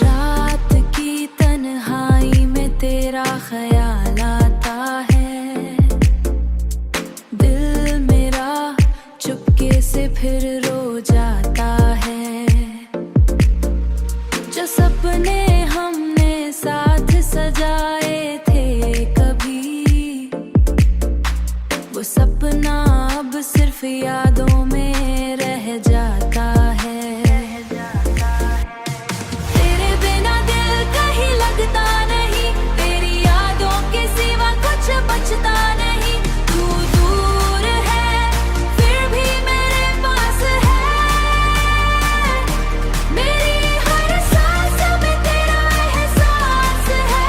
रात की तन्हाई में तेरा ख्याल आता है, दिल मेरा चुपके से फिर रो जाता है। जो सपने हमने साथ सजाए थे कभी, वो सपना अब सिर्फ यादों में रह जाता है। तेरे बिना दिल कहीं लगता नहीं, तेरी यादों के सिवा कुछ बचता नहीं। तू दूर है फिर भी मेरे पास है, मेरी हर सांस में तेरा एहसास है।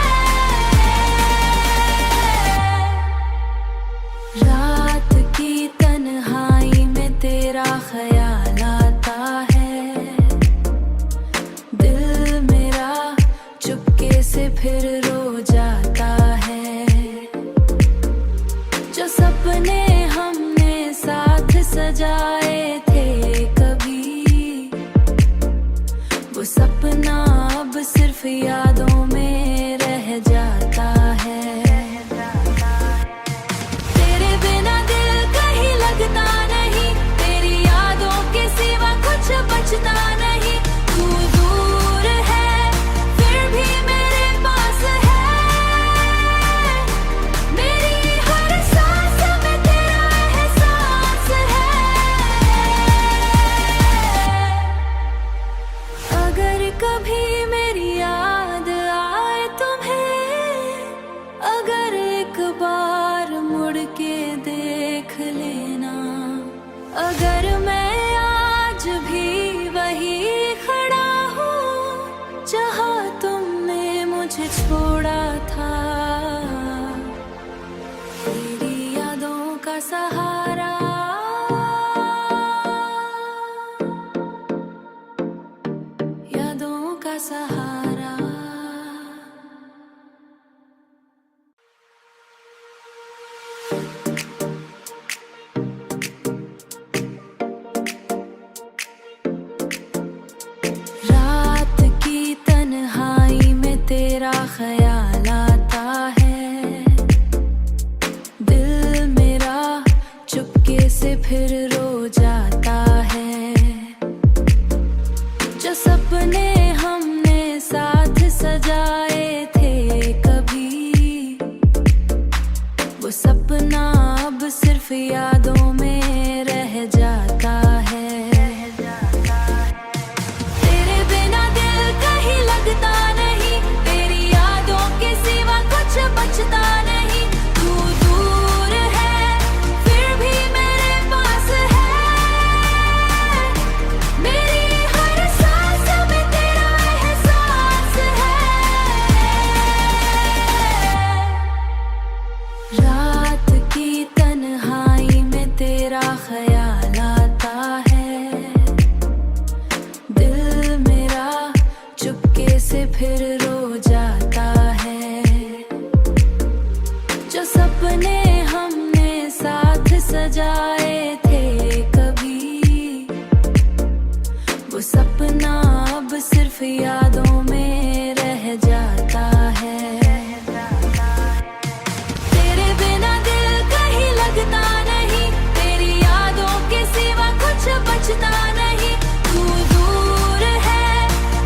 रात की तन्हाई में तेरा ख्याल आता है, दिल मेरा चुपके से फिर रो जाता है। जो सपने हमने साथ सजाए थे कभी, वो सपना अब सिर्फ यादों में रह जाता है। तेरे बिना दिल कहीं लगता नहीं, तेरी यादों के सिवा कुछ बचता नहीं। तू दूर है फिर भी मेरे पास है, मेरी हर सांस में तेरा एहसास है। अगर कभी मेरी याद आए तुम्हें, अगर एक बार मुड़ के देख लेना। अगर मैं आज भी वही खड़ा हूँ जहाँ तुमने मुझे छोड़ा था, तेरी यादों का सहारा, यादों का सहारा। रात की तन्हाई में तेरा ख्याल आता है, दिल मेरा चुपके से फिर रो जाता है। जो सपने हमने साथ सजाए थे कभी, वो सपना अब सिर्फ यादों में रह जाता है। तेरे बिना दिल कहीं लगता नहीं, तेरी यादों के सिवा कुछ बचता नहीं। तू दूर है फिर भी मेरे पास है, मेरी हर सांस में तेरा एहसास है। रात की तन्हाई में तेरा ख्याल आता है, दिल मेरा चुपके से फिर रो जाता है। जो सपने हमने साथ सजाए थे कभी, वो सपना अब सिर्फ यादों में रह जाता है। तेरे बिना दिल कहीं लगता नहीं, तेरी यादों के सिवा कुछ बचता नहीं। तू दूर है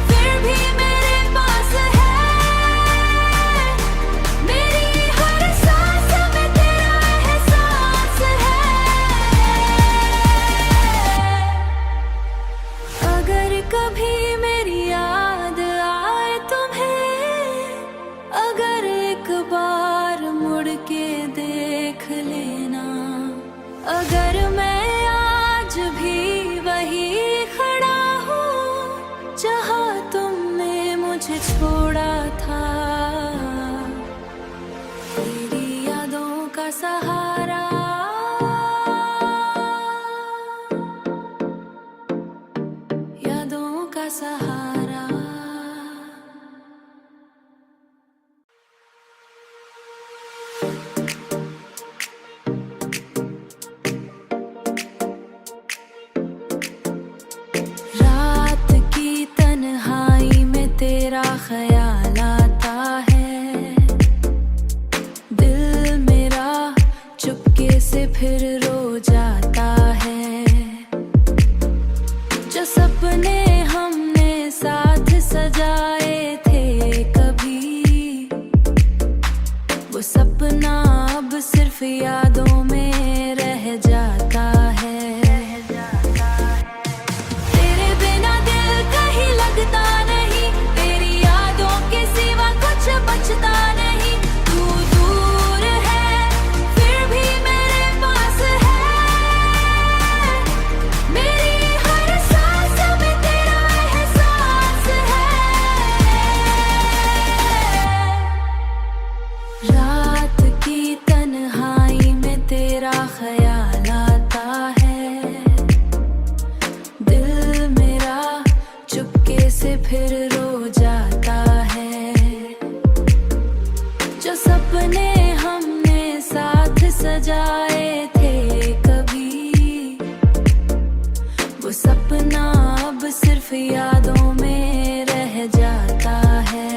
फिर भी मेरे पास है, मेरी हर सांस में तेरा एहसास है। अगर कभी मेरी याद आए तुम्हें, अगर एक बार मुड़ के देख लेना। अगर मैं आज भी वही खड़ा हूँ जहाँ तुमने मुझे छोड़ा था, तेरी यादों का सहारा, यादों का सहारा। फिर रो जाता है। जो सपने हमने साथ सजाए थे कभी, वो सपना अब सिर्फ यादों में रह जाता है। तेरे बिना दिल कहीं लगता नहीं, तेरी यादों के सिवा कुछ बचता नहीं। तू दूर है फिर भी मेरे पास है, मेरी हर सांस में तेरा एहसास है। रात की तन्हाई में तेरा ख्याल आता है, दिल मेरा चुपके से फिर रो जाता है। जो सपने हमने साथ सजाए थे कभी, वो सपना अब सिर्फ यादों में रह जाता है।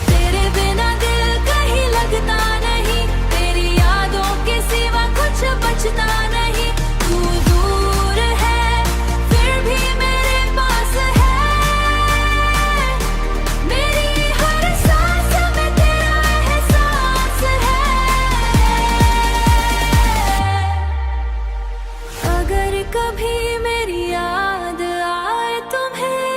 तेरे बिना दिल कहीं लगता नहीं, तेरी यादों के सिवा कुछ बचता नहीं। तू दूर है फिर भी मेरे पास है, मेरी हर सांस में तेरा एहसास है। अगर कभी मेरी याद आए तुम्हें,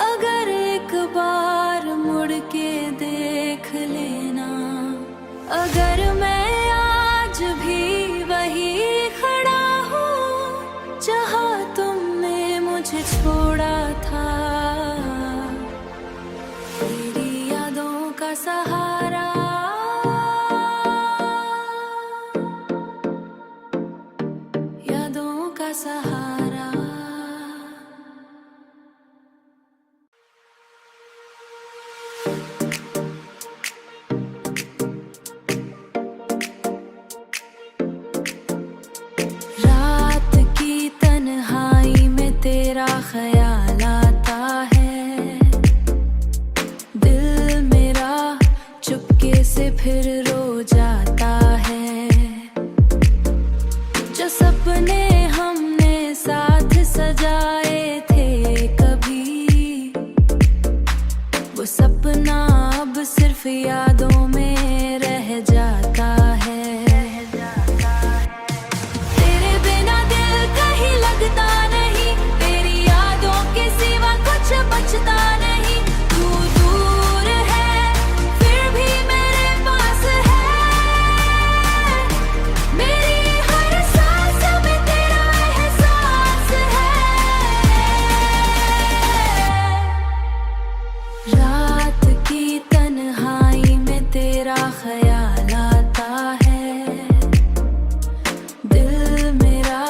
अगर एक बार मुड़ के देख लेना। अगर मैं आज भी वही खड़ा हूँ जहाँ तुमने मुझे छोड़ा था, तेरी यादों का सहारा, यादों का सहारा। रात की तन्हाई में तेरा ख्याल आता है, दिल मेरा चुपके से फिर रो जाता है। जो सपने हमने साथ सजाए थे कभी, वो सपना अब सिर्फ यादों में रह जाता है। तेरे बिना दिल कहीं लगता नहीं, तेरी यादों के सिवा कुछ बचता नहीं। तू दूर है फिर भी मेरे पास है, मेरी हर सांस में तेरा एहसास है। रात की तन्हाई में तेरा ख्याल आता है, दिल मेरा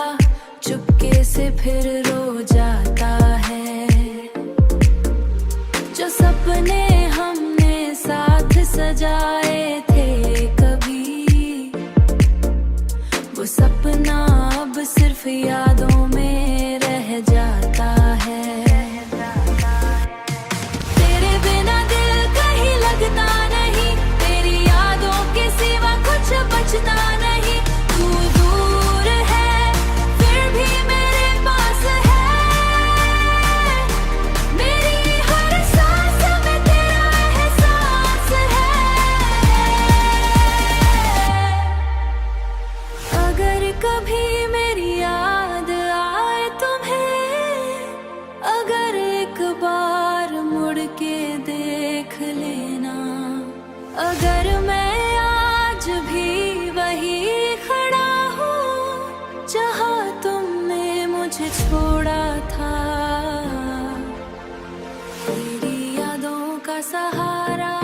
चुपके से फिर रो जाता है। जो सपने हमने साथ सजाए थे कभी, वो सपना अब सिर्फ यादों में रह जाता है। तेरे बिना दिल कहीं लगता नहीं, तेरी यादों के सिवा कुछ बचता नहीं। तू दूर है फिर भी मेरे पास है, मेरी हर सांस में तेरा एहसास है। अगर कभी मेरी याद आए तुम्हें, अगर एक बार मुड़ के देख लेना। अगर मैं आज भी वही खड़ा हूँ जहाँ तुमने मुझे छोड़ा था, तेरी यादों का सहारा,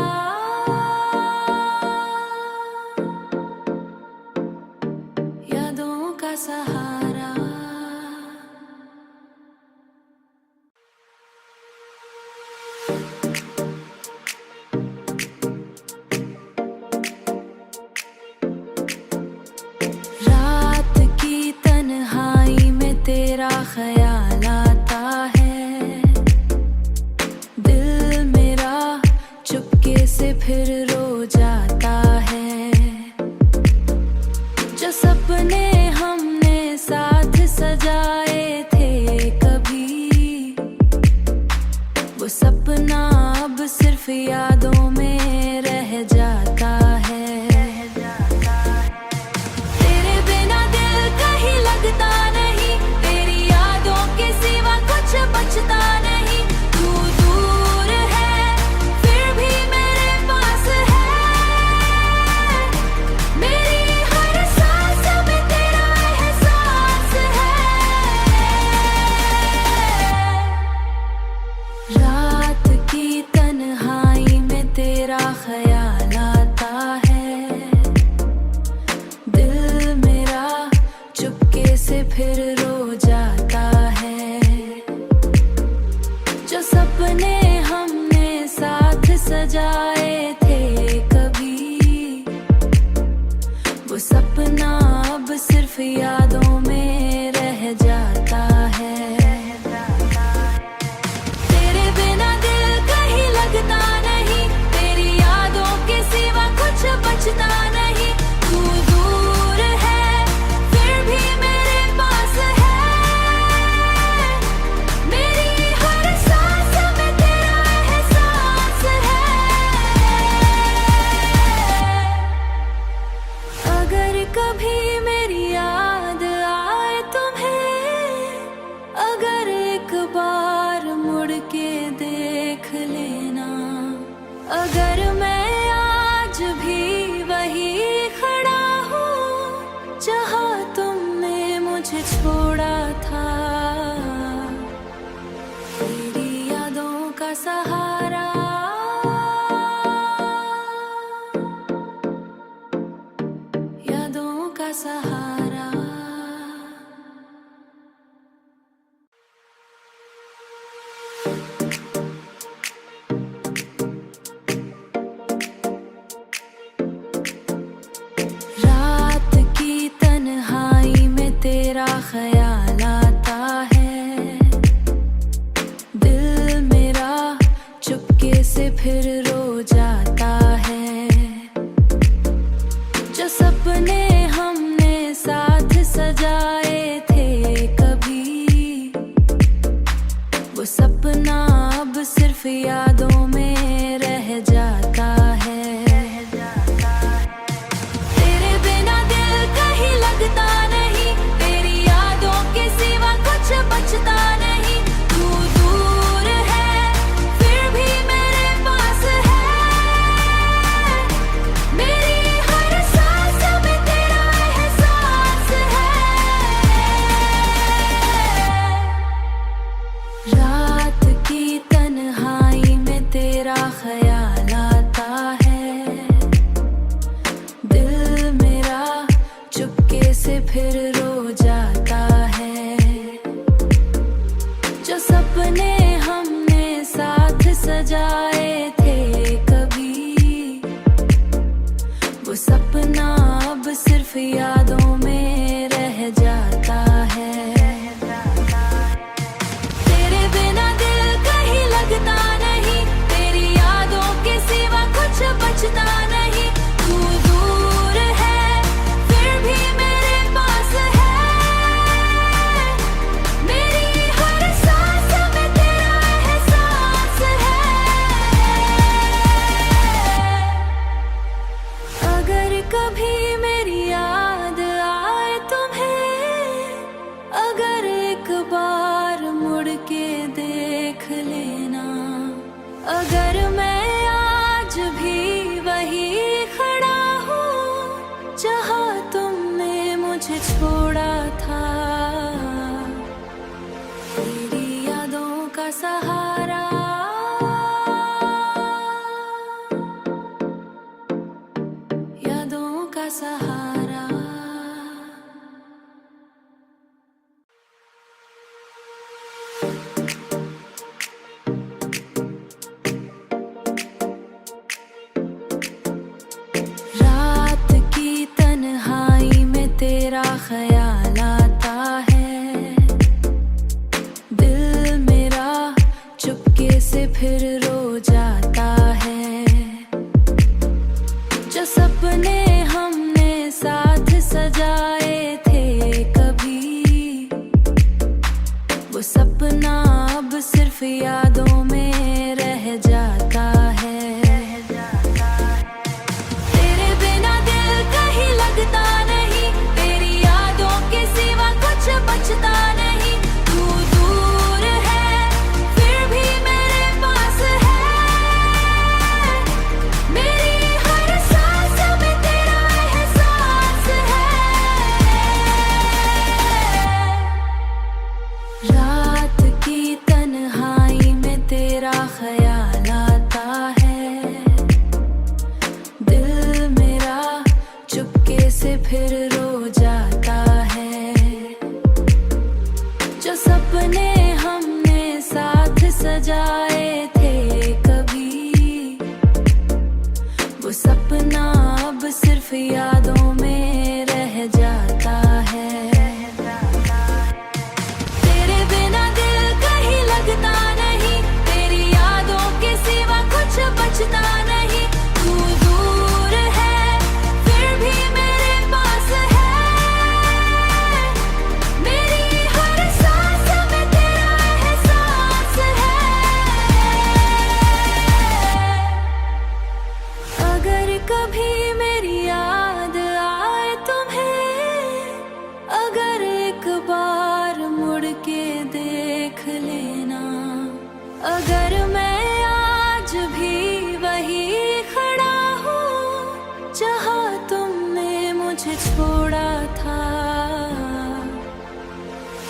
यादों का सहारा। रात की तन्हाई में तेरा ख्याल आता है, दिल मेरा चुपके से फिर रो जाता है। सहारा। रात की तन्हाई में तेरा ख्याल आता है, दिल मेरा चुपके से फिर रो जाता है। जो सपने हमने साथ सजाए थे कभी, वो सपना अब सिर्फ यादों में रह जाता है। तेरे बिना दिल कहीं लगता नहीं, तेरी यादों के सिवा कुछ बचता नहीं। तू दूर है फिर भी मेरे पास है, मेरी हर सांस में तेरा एहसास है। रात की तन्हाई में तेरा ख्याल आता है, दिल मेरा चुपके से फिर रो जाता है। जो सपने हमने साथ सजाए थे कभी, वो सपना अब सिर्फ यादों में रह जाता है। तेरे बिना दिल कहीं लगता नहीं, तेरी यादों के सिवा कुछ बचता नहीं। तू दूर है फिर भी मेरे पास है, मेरी हर सांस में तेरा एहसास है। अगर कभी मेरी याद आए तुम्हें, अगर एक बार मुड़ के देख लेना। अगर मैं आज भी वही खड़ा हूँ जहाँ तुमने मुझे छोड़ा था, तेरी यादों का सहारा। यादों का सहारा। रात की तन्हाई में तेरा ख्याल आता है, दिल मेरा चुपके से फिर रो जाता है। जो सपने हमने साथ सजाए थे कभी, वो सपना अब सिर्फ यादों में रह जाता है। तेरे बिना दिल कहीं लगता नहीं, तेरी यादों के सिवा कुछ बचता नहीं। तू दूर है फिर भी मेरे पास है, मेरी हर सांस में तेरा एहसास है। रात की तन्हाई में तेरा ख्याल आता है, दिल मेरा चुपके से फिर रो जाता है। जो सपने हमने साथ सजाए थे कभी, वो सपना अब सिर्फ यादों में रह जाता है। तेरे बिना दिल कहीं लगता नहीं, तेरी यादों के सिवा कुछ बचता नहीं। तू दूर है फिर भी मेरे पास है, मेरी हर सांस में तेरा एहसास है। अगर कभी मेरी याद आए तुम्हें, अगर एक बार मुड़ के देख लेना। अगर मैं आज भी वही खड़ा हूँ जहाँ तुमने मुझे छोड़ा था,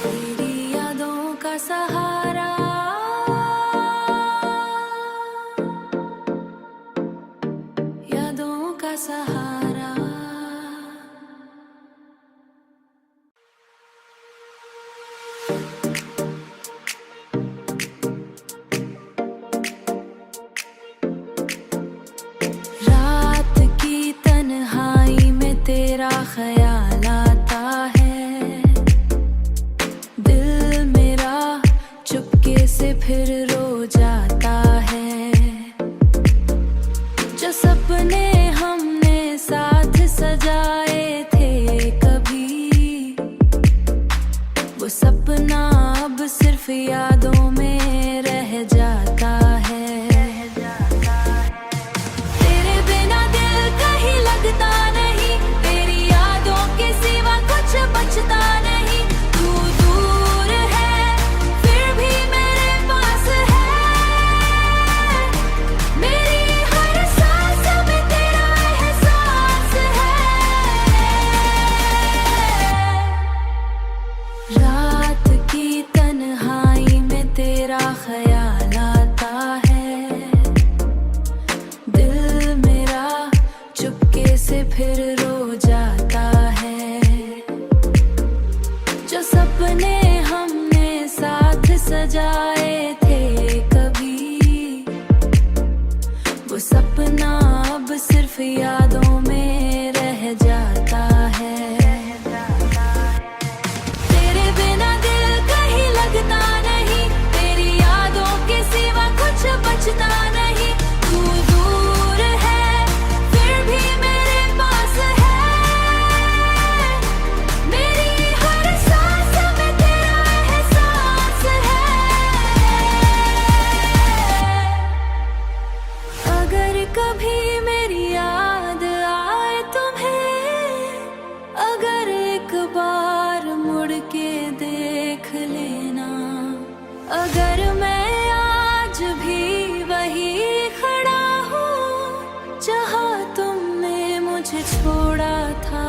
तेरी यादों का सहारा। यादों का सहारा। से फिर रो जाता है। जो सपने हमने साथ सजाए थे कभी, वो सपना अब सिर्फ यादों में रह जाता है। तेरे बिना दिल कहीं लगता नहीं, तेरी यादों के सिवा कुछ बचता नहीं। तू दूर है फिर भी मेरे पास है, मेरी हर सांस में तेरा एहसास है। अगर कभी मेरी याद आए तुम्हें, अगर एक बार मुड़ के देख लेना, अगर मैं आज भी वही खड़ा हूँ जहाँ तुमने मुझे छोड़ा था।